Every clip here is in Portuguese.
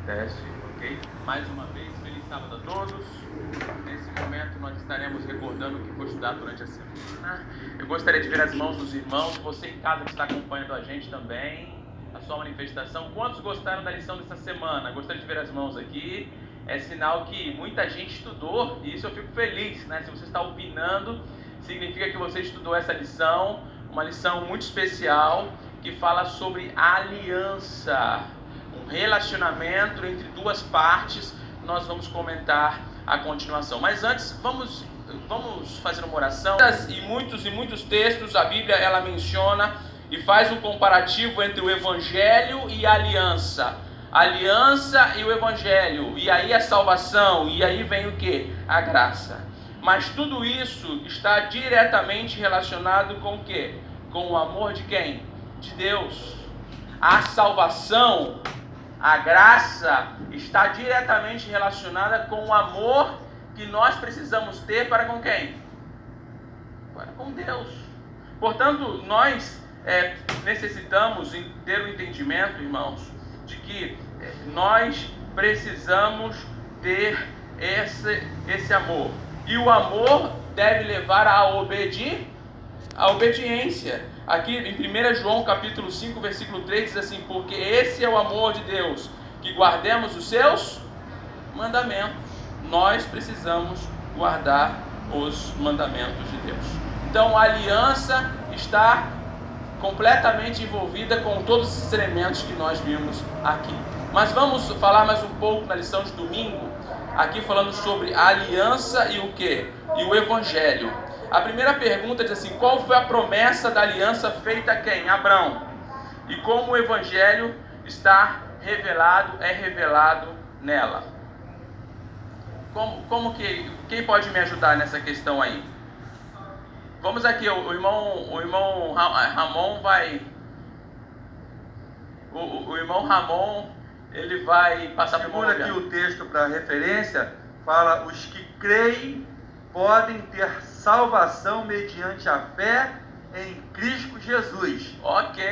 Teste, ok? Mais uma vez, feliz sábado a todos. Nesse momento nós estaremos recordando o que foi estudado durante a semana. Eu gostaria de ver as mãos dos irmãos, você em casa que está acompanhando a gente também, a sua manifestação. Quantos gostaram da lição dessa semana? Gostaria de ver as mãos aqui. É sinal que muita gente estudou e isso eu fico feliz, né? Se você está opinando, significa que você estudou essa lição, uma lição muito especial que fala sobre aliança. Um relacionamento entre duas partes, nós vamos comentar a continuação. Mas antes, vamos fazer uma oração. E muitos textos, a Bíblia ela menciona e faz um comparativo entre o Evangelho e a aliança. A aliança e o Evangelho, e aí a salvação, e aí vem o que? A graça. Mas tudo isso está diretamente relacionado com o que? Com o amor de quem? De Deus. A salvação, a graça está diretamente relacionada com o amor que nós precisamos ter para com quem? Para com Deus. Portanto, nós necessitamos ter o entendimento, irmãos, de que nós precisamos ter esse amor. E o amor deve levar à obediência. Aqui em 1 João capítulo 5, versículo 3 diz assim: porque esse é o amor de Deus, que guardemos os seus mandamentos. Nós precisamos guardar os mandamentos de Deus. Então a aliança está completamente envolvida com todos esses elementos que nós vimos aqui. Mas vamos falar mais um pouco na lição de domingo, aqui falando sobre a aliança e o que? E o Evangelho. A primeira pergunta diz assim: qual foi a promessa da aliança feita a quem? Abraão. E como o Evangelho está revelado nela. Quem pode me ajudar nessa questão aí? Vamos aqui, o irmão Ramon vai... O irmão Ramon, ele vai passar por Segundo aqui o texto para referência, fala: os que creem podem ter salvação mediante a fé em Cristo Jesus. Ok,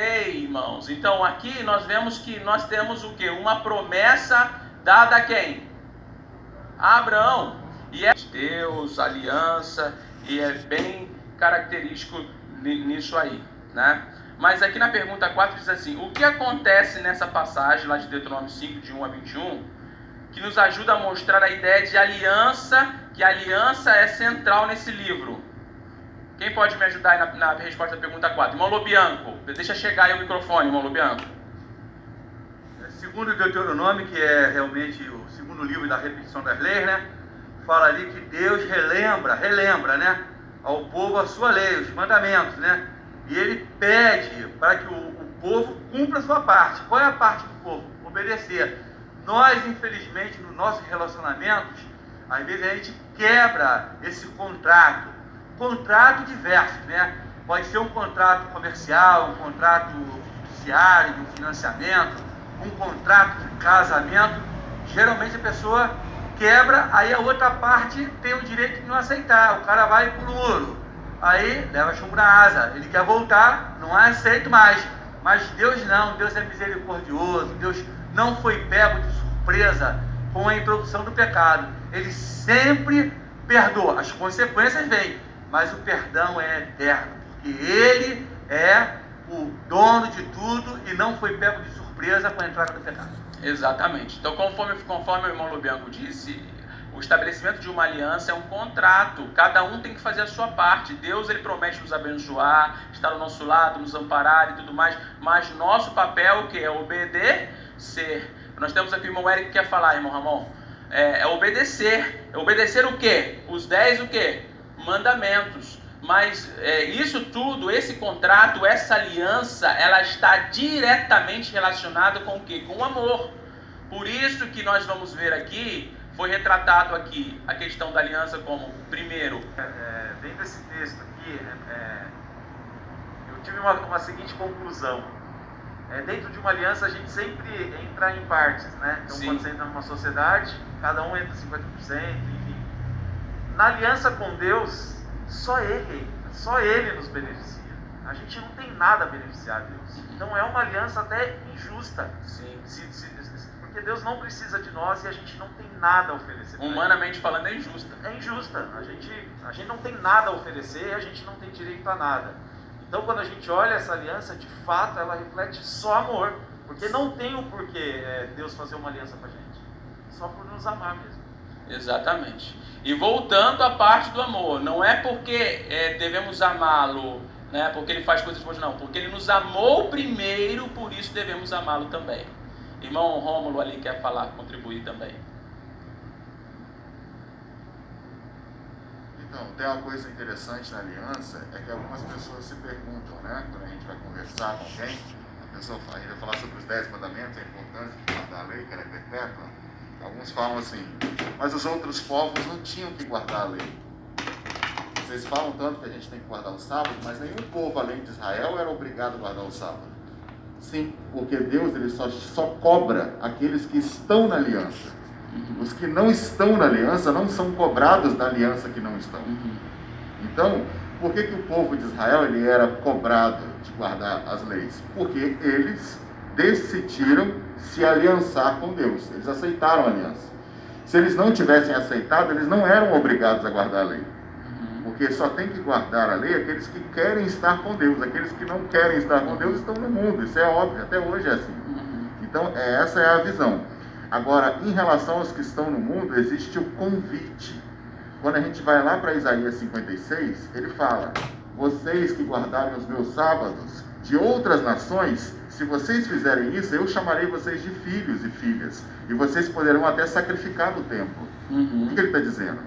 irmãos. Então aqui nós vemos que nós temos o quê? Uma promessa dada a quem? A Abraão. E é Deus, aliança, e é bem característico nisso aí, né? Mas aqui na pergunta 4 diz assim: o que acontece nessa passagem lá de Deuteronômio 5, de 1 a 21, que nos ajuda a mostrar a ideia de aliança, que a aliança é central nesse livro? Quem pode me ajudar aí na resposta da pergunta 4? Irmão Lobianco, deixa chegar aí o microfone, irmão Lobianco. Segundo Deuteronômio, que é realmente o segundo livro da repetição das leis, né? Fala ali que Deus relembra, né? Ao povo a sua lei, os mandamentos, né? E ele pede para que o povo cumpra a sua parte. Qual é a parte do povo? Obedecer. Nós, infelizmente, nos nossos relacionamentos, às vezes a gente quebra esse contrato diverso, né? Pode ser um contrato comercial, um contrato fiduciário, de um financiamento, um contrato de casamento. Geralmente a pessoa quebra, aí a outra parte tem o direito de não aceitar. O cara vai pro muro, aí leva chumbo na asa, ele quer voltar, não aceito mais. Mas Deus não, Deus é misericordioso, Deus não foi pego de surpresa com a introdução do pecado. Ele sempre perdoa, as consequências vêm, mas o perdão é eterno, porque Ele é o dono de tudo e não foi pego de surpresa com a entrada do pecado. Exatamente. Então, conforme o irmão Lobianco disse, o estabelecimento de uma aliança é um contrato. Cada um tem que fazer a sua parte. Deus, ele promete nos abençoar, estar ao nosso lado, nos amparar e tudo mais. Mas nosso papel, o que? É obedecer. Nós temos aqui o irmão Eric que quer falar, irmão Ramon. É obedecer. Obedecer o quê? Os 10 o quê? Mandamentos. Mas isso tudo, esse contrato, essa aliança, ela está diretamente relacionada com o quê? Com o amor. Por isso que nós vamos ver aqui, foi retratado aqui a questão da aliança como, primeiro... Dentro desse texto aqui, eu tive uma seguinte conclusão. Dentro de uma aliança a gente sempre entra em partes, né? Então, sim, quando você entra numa sociedade, cada um entra 50%, enfim. Na aliança com Deus, só Ele nos beneficia. A gente não tem nada a beneficiar a Deus. Então é uma aliança até injusta. Sim. Porque Deus não precisa de nós e a gente não tem nada a oferecer. Humanamente falando, é injusta. É injusta. A gente não tem nada a oferecer e a gente não tem direito a nada. Então, quando a gente olha essa aliança, de fato, ela reflete só amor. Porque não tem o porquê Deus fazer uma aliança com a gente. Só por nos amar mesmo. Exatamente. E voltando à parte do amor, não é porque devemos amá-lo, né, porque ele faz coisas boas, não. Porque ele nos amou primeiro, por isso devemos amá-lo também. Irmão Rômulo ali quer falar, contribuir também. Então, tem uma coisa interessante na aliança, é que algumas pessoas se perguntam, né? Quando a gente vai conversar com alguém, a pessoa fala, a gente vai falar sobre os 10 mandamentos, a importância de guardar a lei, que ela é perpétua. Alguns falam assim, mas os outros povos não tinham que guardar a lei. Vocês falam tanto que a gente tem que guardar o sábado, mas nenhum povo além de Israel era obrigado a guardar o sábado. Sim, porque Deus ele só cobra aqueles que estão na aliança. Os que não estão na aliança não são cobrados da aliança que não estão. Então, por que o povo de Israel ele era cobrado de guardar as leis? Porque eles decidiram se aliançar com Deus. Eles aceitaram a aliança. Se eles não tivessem aceitado, eles não eram obrigados a guardar a lei. Porque só tem que guardar a lei aqueles que querem estar com Deus. Aqueles que não querem estar com Deus estão no mundo. Isso é óbvio, até hoje é assim. Então, essa é a visão. Agora, em relação aos que estão no mundo, existe o convite. Quando a gente vai lá para Isaías 56, ele fala: vocês que guardarem os meus sábados de outras nações, se vocês fizerem isso, eu chamarei vocês de filhos e filhas. E vocês poderão até sacrificar no templo. O que ele está dizendo?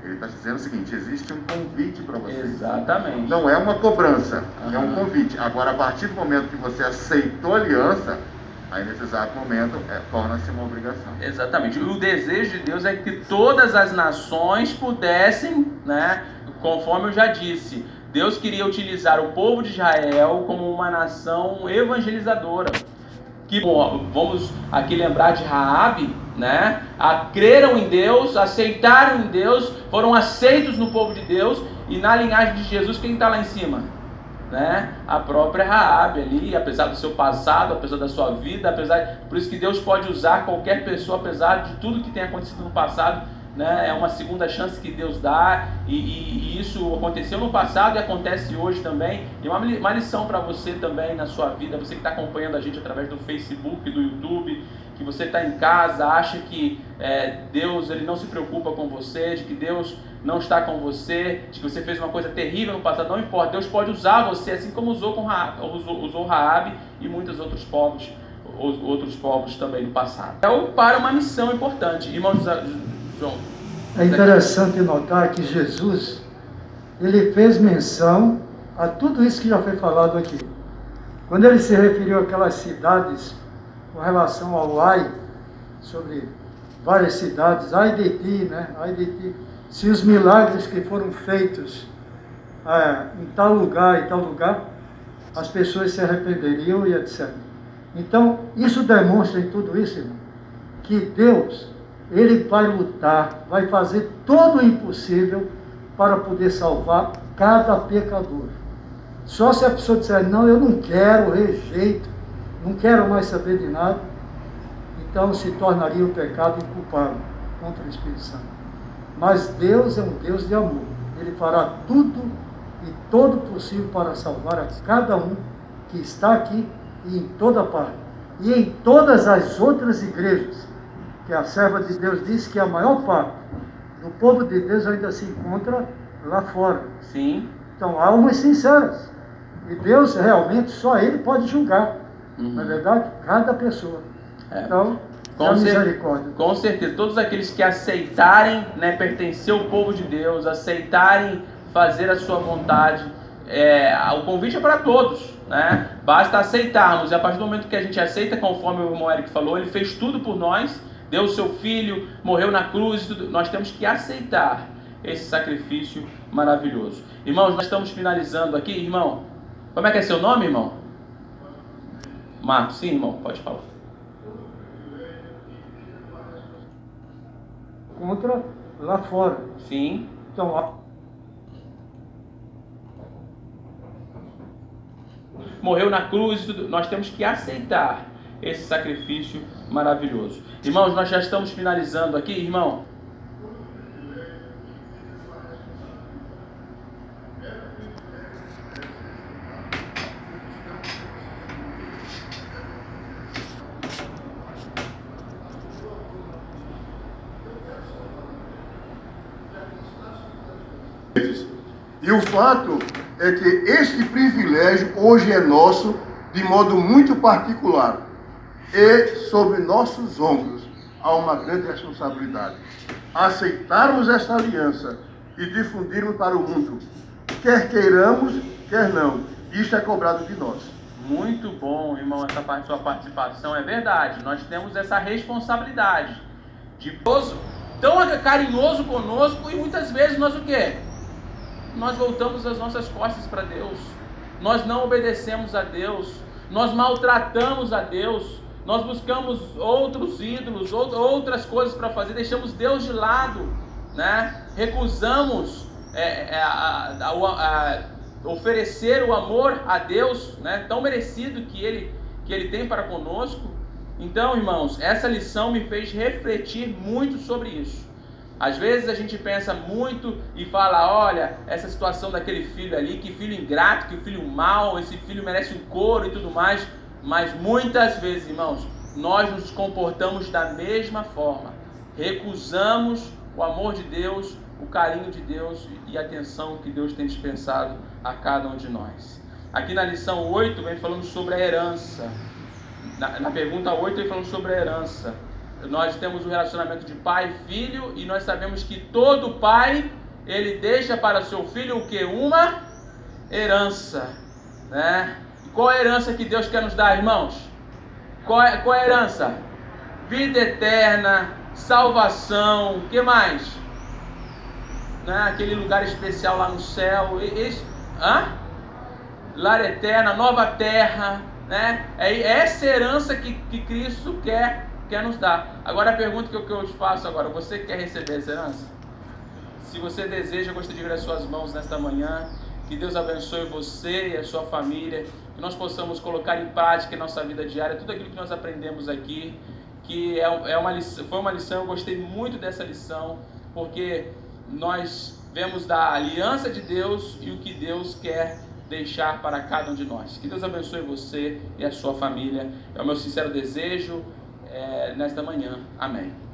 Ele está dizendo o seguinte: existe um convite para vocês. Exatamente. Não é uma cobrança, é um convite. Agora, a partir do momento que você aceitou a aliança, aí nesse exato momento torna-se uma obrigação. Exatamente. O desejo de Deus é que todas as nações pudessem, né, conforme eu já disse, Deus queria utilizar o povo de Israel como uma nação evangelizadora. Que, vamos aqui lembrar de Raabe, né? Creram em Deus, aceitaram em Deus, foram aceitos no povo de Deus, e na linhagem de Jesus, quem está lá em cima? Né? A própria Raabe ali, apesar do seu passado, apesar da sua vida, por isso que Deus pode usar qualquer pessoa, apesar de tudo que tem acontecido no passado, né? É uma segunda chance que Deus dá, e isso aconteceu no passado e acontece hoje também. E uma lição para você também na sua vida, você que está acompanhando a gente através do Facebook, do YouTube, que você está em casa, acha que Deus ele não se preocupa com você, de que Deus não está com você, de que você fez uma coisa terrível no passado. Não importa, Deus pode usar você, assim como usou Raabe e muitos outros povos também no passado. Para uma missão importante. Irmão João. É interessante notar que Jesus, ele fez menção a tudo isso que já foi falado aqui. Quando ele se referiu àquelas cidades com relação ao ai, sobre várias cidades, ai de ti, né? Ai de ti. Se os milagres que foram feitos em tal lugar, as pessoas se arrependeriam e etc. Então, isso demonstra em tudo isso, irmão, que Deus, ele vai lutar, vai fazer todo o impossível para poder salvar cada pecador. Só se a pessoa disser: não, eu não quero, rejeito, não quero mais saber de nada, então se tornaria o pecado inculpável contra o Espírito Santo. Mas Deus é um Deus de amor. Ele fará tudo e todo o possível para salvar a cada um que está aqui e em toda parte. E em todas as outras igrejas, que a serva de Deus disse que a maior parte do povo de Deus ainda se encontra lá fora. Sim. Então, almas sinceras. E Deus realmente, só Ele pode julgar. Na verdade, cada pessoa. Então, misericórdia. Com certeza, todos aqueles que aceitarem, né, pertencer ao povo de Deus, aceitarem fazer a sua vontade, o convite é para todos, né? Basta aceitarmos, e a partir do momento que a gente aceita, conforme o irmão Eric falou, ele fez tudo por nós, deu o seu filho, morreu na cruz, tudo. Nós temos que aceitar esse sacrifício maravilhoso. Irmãos, nós estamos finalizando aqui, irmão. Como é que é seu nome, irmão? Marcos, sim, irmão, pode falar. Contra lá fora. Sim. Então, morreu na cruz, tudo. Nós temos que aceitar esse sacrifício maravilhoso. Irmãos, nós já estamos finalizando aqui, irmão. E o fato é que este privilégio hoje é nosso de modo muito particular. E sobre nossos ombros há uma grande responsabilidade. Aceitarmos esta aliança e difundirmos para o mundo. Quer queiramos, quer não. Isto é cobrado de nós. Muito bom, irmão, sua participação. É verdade, nós temos essa responsabilidade de tão carinhoso conosco e muitas vezes nós o quê? Nós voltamos as nossas costas para Deus, nós não obedecemos a Deus, nós maltratamos a Deus, nós buscamos outros ídolos, outras coisas para fazer, deixamos Deus de lado, né? Recusamos oferecer o amor a Deus, né? Tão merecido que Ele tem para conosco. Então, irmãos, essa lição me fez refletir muito sobre isso. Às vezes a gente pensa muito e fala, olha, essa situação daquele filho ali, que filho ingrato, que filho mau, esse filho merece um couro e tudo mais. Mas muitas vezes, irmãos, nós nos comportamos da mesma forma. Recusamos o amor de Deus, o carinho de Deus e a atenção que Deus tem dispensado a cada um de nós. Aqui na lição 8 vem falando sobre a herança. Na pergunta 8 vem falando sobre a herança. Nós temos um relacionamento de pai e filho e nós sabemos que todo pai, ele deixa para seu filho o que? Uma herança, né? E qual é a herança que Deus quer nos dar, irmãos? Qual é a herança? Vida eterna, salvação, o que mais? Né? Aquele lugar especial lá no céu, lar eterna, nova terra, né? É essa herança que Cristo quer nos dar. Agora a pergunta que eu te faço agora, você quer receber essa herança? Se você deseja, eu gostaria de ver as suas mãos nesta manhã. Que Deus abençoe você e a sua família, que nós possamos colocar em prática em nossa vida diária tudo aquilo que nós aprendemos aqui, que foi uma lição, eu gostei muito dessa lição, porque nós vemos da aliança de Deus e o que Deus quer deixar para cada um de nós. Que Deus abençoe você e a sua família. É o meu sincero desejo nesta manhã. Amém.